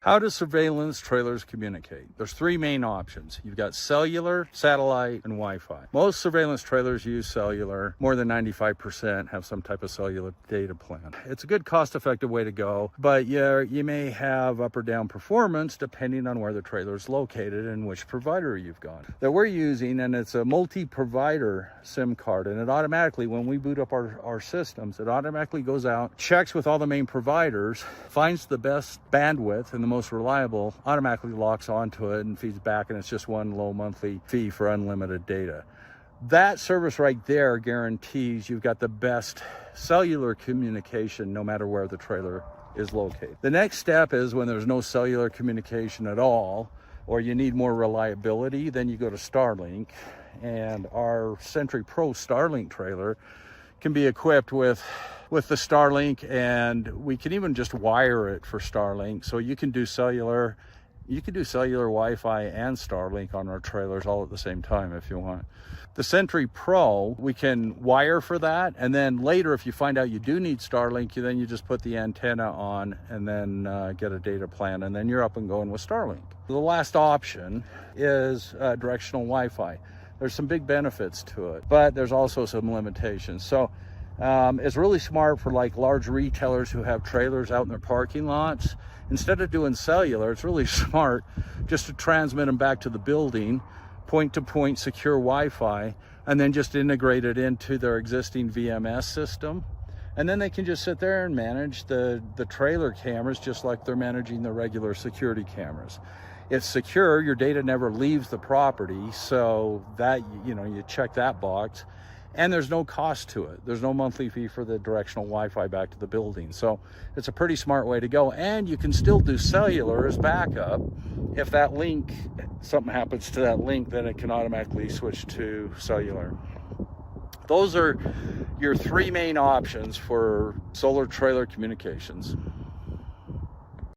How do surveillance trailers communicate? There's three main options. You've got cellular, satellite, and Wi-Fi. Most surveillance trailers use cellular. More than 95% have some type of cellular data plan. It's a good cost-effective way to go, but you may have up or down performance depending on where the trailer is located and which provider you've got. That we're using, and it's a multi-provider SIM card, and it automatically, when we boot up our systems, it automatically goes out, checks with all the main providers, finds the best bandwidth and the most reliable, automatically locks onto it and feeds back, and it's just one low monthly fee for unlimited data. That service right there guarantees you've got the best cellular communication no matter where the trailer is located. The next step is when there's no cellular communication at all, or you need more reliability, then you go to Starlink. And our Sentry Pro Starlink trailer can be equipped with the Starlink, and we can even just wire it for Starlink. So you can do cellular Wi-Fi and Starlink on our trailers all at the same time if you want. The Sentry Pro, we can wire for that, and then later if you find out you do need Starlink, then you just put the antenna on and then get a data plan, and then you're up and going with Starlink. The last option is directional Wi-Fi. There's some big benefits to it, but there's also some limitations. So it's really smart for like large retailers who have trailers out in their parking lots. Instead of doing cellular, it's really smart just to transmit them back to the building, point-to-point secure Wi-Fi, and then just integrate it into their existing VMS system. And then they can just sit there and manage the trailer cameras just like they're managing the regular security cameras. It's secure, your data never leaves the property, so that, you check that box. And there's no cost to it. There's no monthly fee for the directional Wi-Fi back to the building. So it's a pretty smart way to go. And you can still do cellular as backup. If that link, something happens to that link, then it can automatically switch to cellular. Those are your three main options for solar trailer communications.